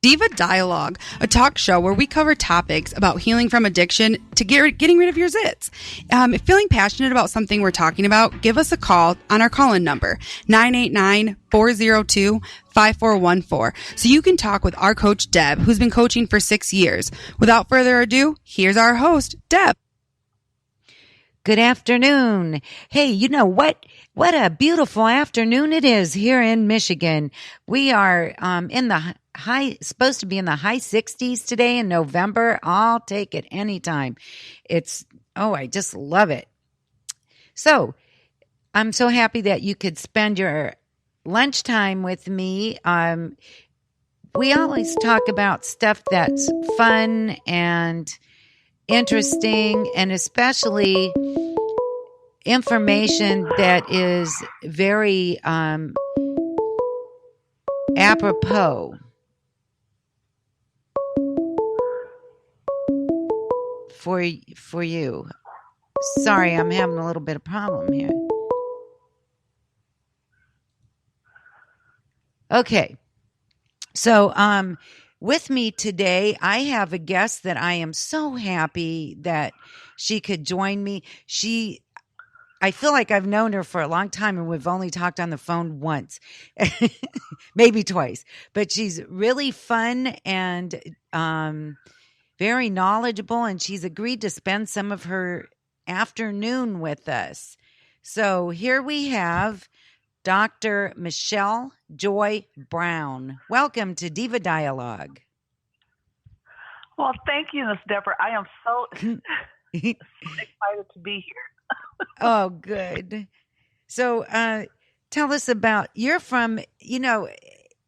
Diva Dialogue, a talk show where we cover topics about healing from addiction to getting rid of your zits. If feeling passionate about something we're talking about, give us a call on our call-in number, 989-402-5414, so you can talk with our coach, Deb, who's been coaching for 6 years. Without further ado, here's our host, Deb. Good afternoon. Hey, you know what? What a beautiful afternoon it is here in Michigan. We are supposed to be in the high 60s today in November. I'll take it anytime. I just love it. So I'm so happy that you could spend your lunchtime with me. We always talk about stuff that's fun and interesting, and especially information that is very apropos for you. Sorry, I'm having a little bit of problem here. Okay. So, with me today, I have a guest that I am so happy that she could join me. I feel like I've known her for a long time, and we've only talked on the phone once, maybe twice. But she's really fun and very knowledgeable, and she's agreed to spend some of her afternoon with us. So here we have Dr. MichelleJoy Brown. Welcome to Diva Dialogue. Well, thank you, Ms. Deborah. I am so excited to be here. Oh, good. So tell us about, you're from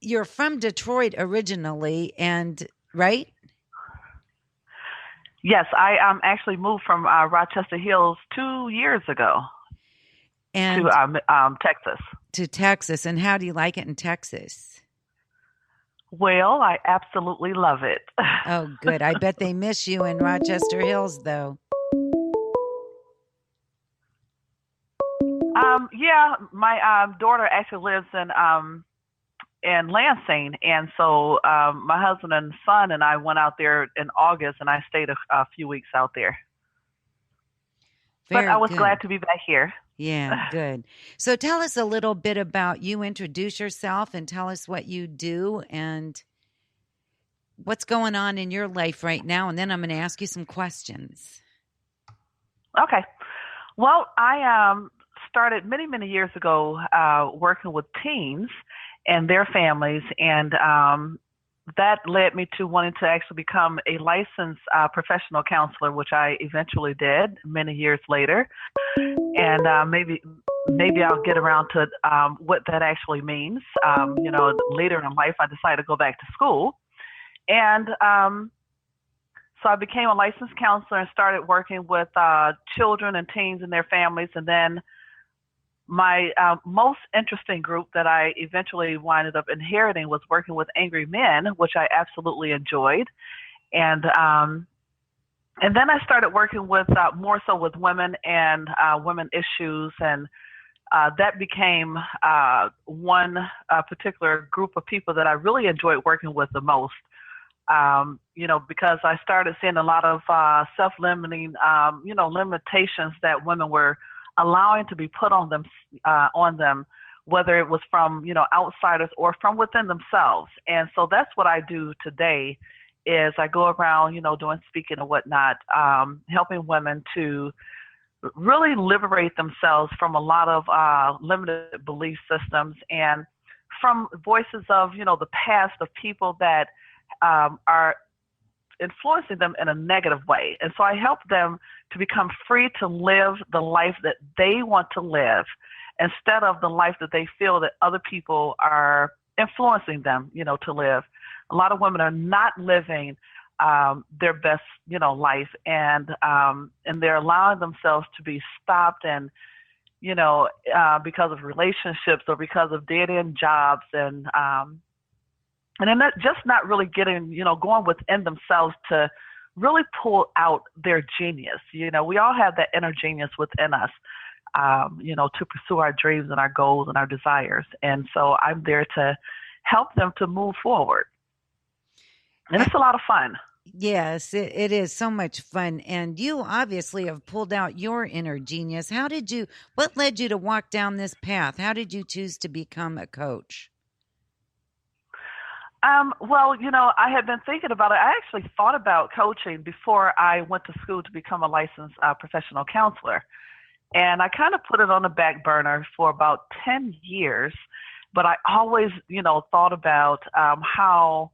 Detroit originally, and right? Yes, I actually moved from Rochester Hills 2 years ago and to Texas. To Texas. And how do you like it in Texas? Well, I absolutely love it. Oh, good. I bet they miss you in Rochester Hills, though. Yeah, my daughter actually lives in Lansing, and so my husband and son and I went out there in August, and I stayed a few weeks out there. But I was glad to be back here. Yeah, good. So tell us a little bit about you. Introduce yourself and tell us what you do and what's going on in your life right now, and then I'm going to ask you some questions. Okay. Well, I started many, many years ago working with teens and their families, and that led me to wanting to actually become a licensed professional counselor, which I eventually did many years later. And maybe I'll get around to what that actually means. Later in life, I decided to go back to school. And so I became a licensed counselor and started working with children and teens and their families. And then my most interesting group that I eventually winded up inheriting was working with angry men, which I absolutely enjoyed. And then I started working with more so with women and women issues, and that became one particular group of people that I really enjoyed working with the most. Because I started seeing a lot of self-limiting, limitations that women were allowing to be put on them, whether it was from, outsiders or from within themselves. And so that's what I do today is I go around, doing speaking and whatnot, helping women to really liberate themselves from a lot of limited belief systems and from voices of, the past of people that are influencing them in a negative way. And so I help them to become free to live the life that they want to live instead of the life that they feel that other people are influencing them, to live. A lot of women are not living their best, life, and they're allowing themselves to be stopped and, because of relationships or because of dead-end jobs and they're not really getting, going within themselves to really pull out their genius. We all have that inner genius within us, to pursue our dreams and our goals and our desires. And so I'm there to help them to move forward. And it's a lot of fun. Yes, it is so much fun. And you obviously have pulled out your inner genius. What led you to walk down this path? How did you choose to become a coach? Well, I had been thinking about it. I actually thought about coaching before I went to school to become a licensed professional counselor. And I kind of put it on the back burner for about 10 years. But I always, thought about how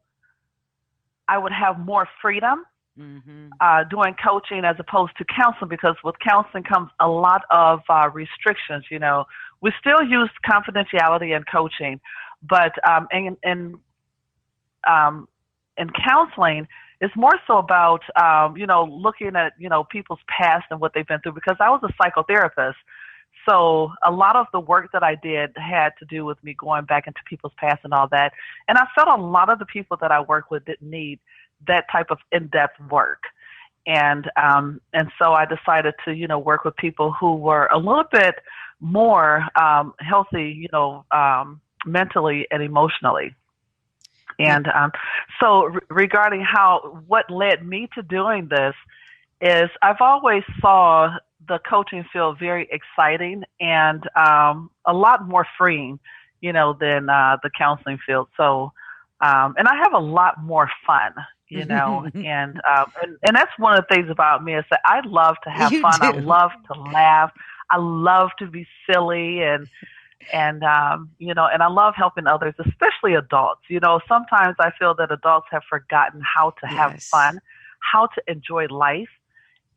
I would have more freedom doing coaching as opposed to counseling, because with counseling comes a lot of restrictions. We still use confidentiality in coaching, but in counseling, it's more so about, looking at, people's past and what they've been through, because I was a psychotherapist. So a lot of the work that I did had to do with me going back into people's past and all that. And I felt a lot of the people that I work with didn't need that type of in-depth work. And so I decided to, work with people who were a little bit more healthy, mentally and emotionally. And regarding what led me to doing this is I've always saw the coaching field very exciting and a lot more freeing, than the counseling field. So, and I have a lot more fun, and that's one of the things about me is that I love to have fun. I love to laugh. I love to be silly and I love helping others, especially adults. Sometimes I feel that adults have forgotten how to have fun, how to enjoy life.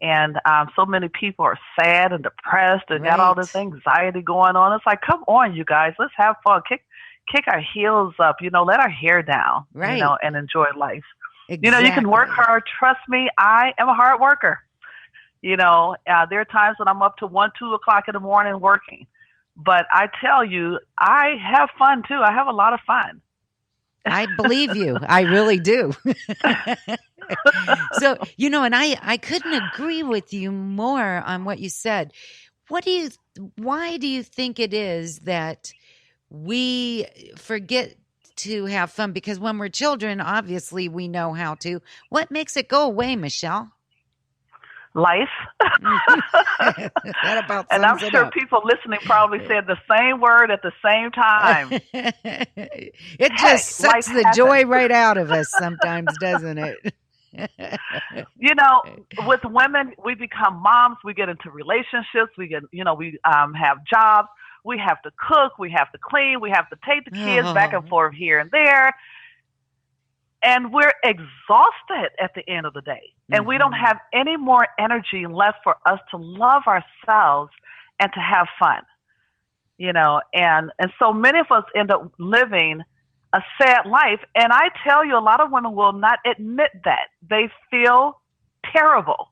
And so many people are sad and depressed and got all this anxiety going on. It's like, come on, you guys, let's have fun. Kick our heels up, let our hair down, and enjoy life. Exactly. You can work hard. Trust me, I am a hard worker. There are times when I'm up to 1, 2 o'clock in the morning working. But I tell you, I have fun too. I have a lot of fun. I believe you. I really do. So, and I couldn't agree with you more on what you said. Why do you think it is that we forget to have fun? Because when we're children, obviously we know how to. What makes it go away, Michelle? Life. That about and I'm sure people listening probably said the same word at the same time. It just sucks the joy right out of us sometimes, doesn't it? With women, we become moms, we get into relationships, we have jobs, we have to cook, we have to clean, we have to take the kids back and forth here and there. And we're exhausted at the end of the day. And we don't have any more energy left for us to love ourselves and to have fun, and so many of us end up living a sad life. And I tell you, a lot of women will not admit that. They feel terrible.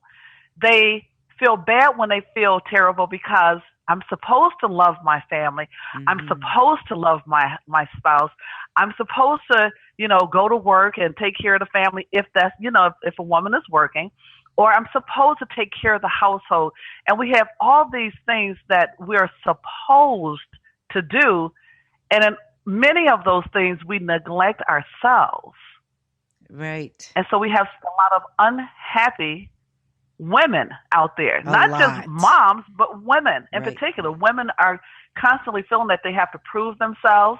They feel bad when they feel terrible because I'm supposed to love my family. I'm supposed to love my spouse. I'm supposed to, go to work and take care of the family if that's, if a woman is working, or I'm supposed to take care of the household. And we have all these things that we're supposed to do. And in many of those things, we neglect ourselves. Right. And so we have a lot of unhappy women out there, not just moms, but women in particular. Women are constantly feeling that they have to prove themselves,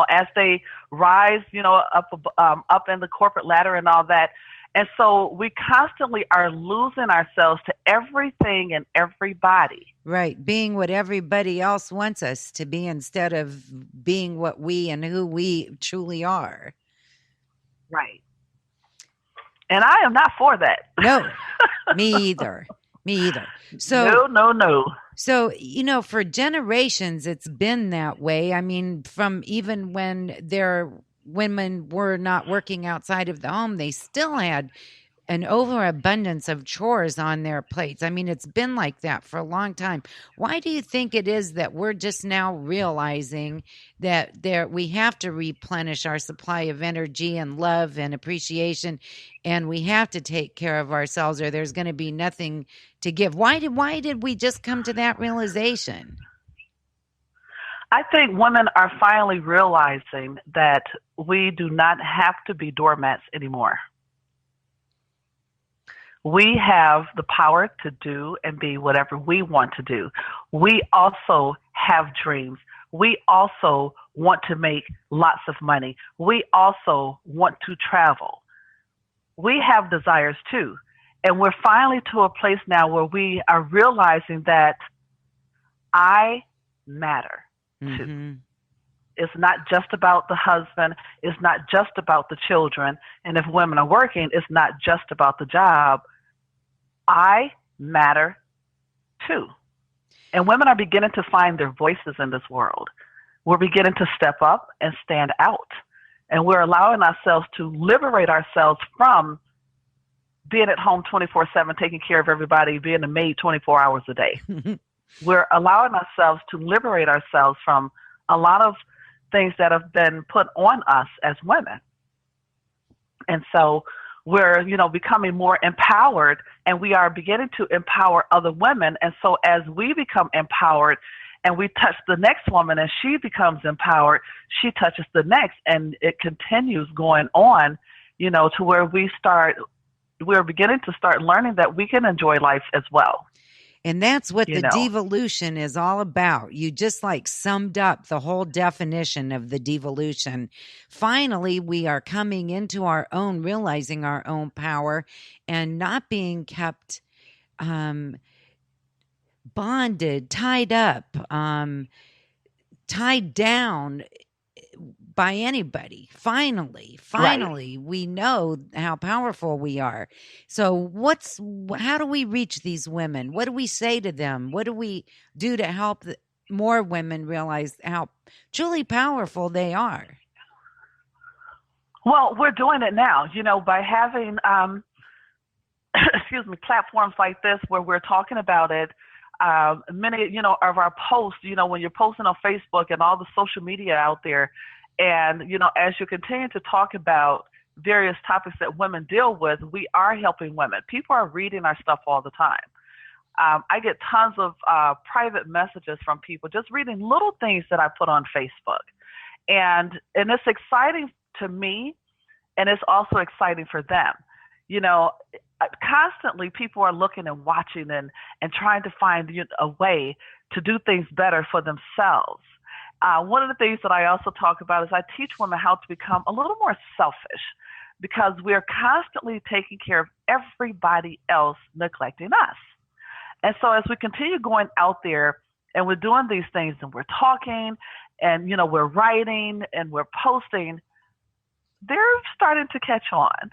as they rise, up in the corporate ladder and all that. And so we constantly are losing ourselves to everything and everybody. Right. Being what everybody else wants us to be instead of being what we and who we truly are. Right. And I am not for that. No, me either. So No. So, for generations, it's been that way. I mean, from even when women were not working outside of the home, they still had an overabundance of chores on their plates. I mean, it's been like that for a long time. Why do you think it is that we're just now realizing that we have to replenish our supply of energy and love and appreciation, and we have to take care of ourselves, or there's going to be nothing to give? Why did we just come to that realization? I think women are finally realizing that we do not have to be doormats anymore. We have the power to do and be whatever we want to do. We also have dreams. We also want to make lots of money. We also want to travel. We have desires too. And we're finally to a place now where we are realizing that I matter too. Mm-hmm. It's not just about the husband. It's not just about the children. And if women are working, it's not just about the job. I matter too. And women are beginning to find their voices in this world. We're beginning to step up and stand out. And we're allowing ourselves to liberate ourselves from being at home 24/7, taking care of everybody, being a maid 24 hours a day. We're allowing ourselves to liberate ourselves from a lot of things that have been put on us as women. And so we're, becoming more empowered, and we are beginning to empower other women. And so as we become empowered and we touch the next woman and she becomes empowered, she touches the next, and it continues going on, to where we're beginning to start learning that we can enjoy life as well. And that's what the Divalution is all about. You just summed up the whole definition of the Divalution. Finally, we are coming into our own, realizing our own power and not being kept bonded, tied up, tied down by anybody. Finally, right. We know how powerful we are. So how do we reach these women? What do we say to them? What do we do to help more women realize how truly powerful they are? Well, we're doing it now, by having, platforms like this where we're talking about it. Many, of our posts, when you're posting on Facebook and all the social media out there, and, as you continue to talk about various topics that women deal with, we are helping women. People are reading our stuff all the time. I get tons of private messages from people just reading little things that I put on Facebook. And it's exciting to me, and it's also exciting for them. Constantly people are looking and watching and trying to find a way to do things better for themselves. One of the things that I also talk about is I teach women how to become a little more selfish, because we're constantly taking care of everybody else, neglecting us. And so as we continue going out there and we're doing these things and we're talking and, we're writing and we're posting, they're starting to catch on.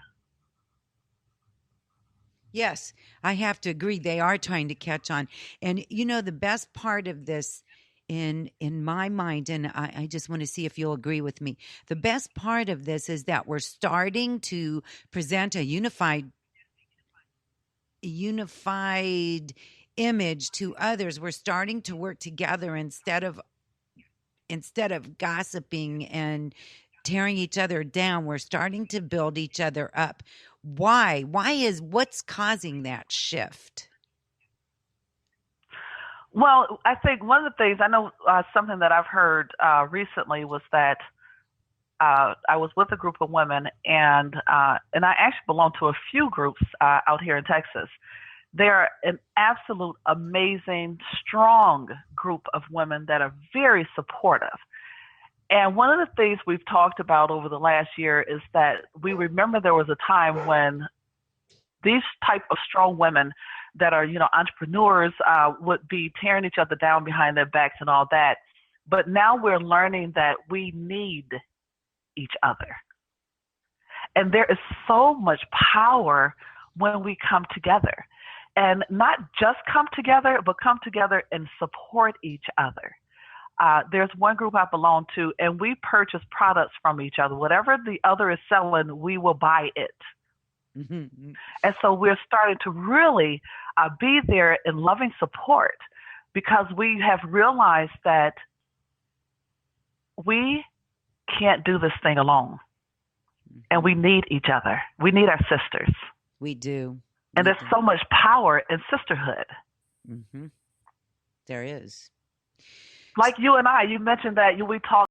Yes, I have to agree. They are trying to catch on. And, the best part of this in my mind, and I just want to see if you'll agree with me, the best part of this is that we're starting to present a unified image to others. We're starting to work together instead of gossiping and tearing each other down. We're starting to build each other up. Why? What's causing that shift? Well, I think one of the things, I know something that I've heard recently was that I was with a group of women, and I actually belong to a few groups out here in Texas. They're an absolute amazing, strong group of women that are very supportive. And one of the things we've talked about over the last year is that we remember there was a time when these type of strong women that are, entrepreneurs would be tearing each other down behind their backs and all that. But now we're learning that we need each other. And there is so much power when we come together. And not just come together, but come together and support each other. There's one group I belong to, and we purchase products from each other. Whatever the other is selling, we will buy it. Mm-hmm. And so we're starting to really be there in loving support, because we have realized that we can't do this thing alone. And we need each other. We need our sisters. We do. And there's so much power in sisterhood. Mm-hmm. There is. Like you and I, you mentioned that we talk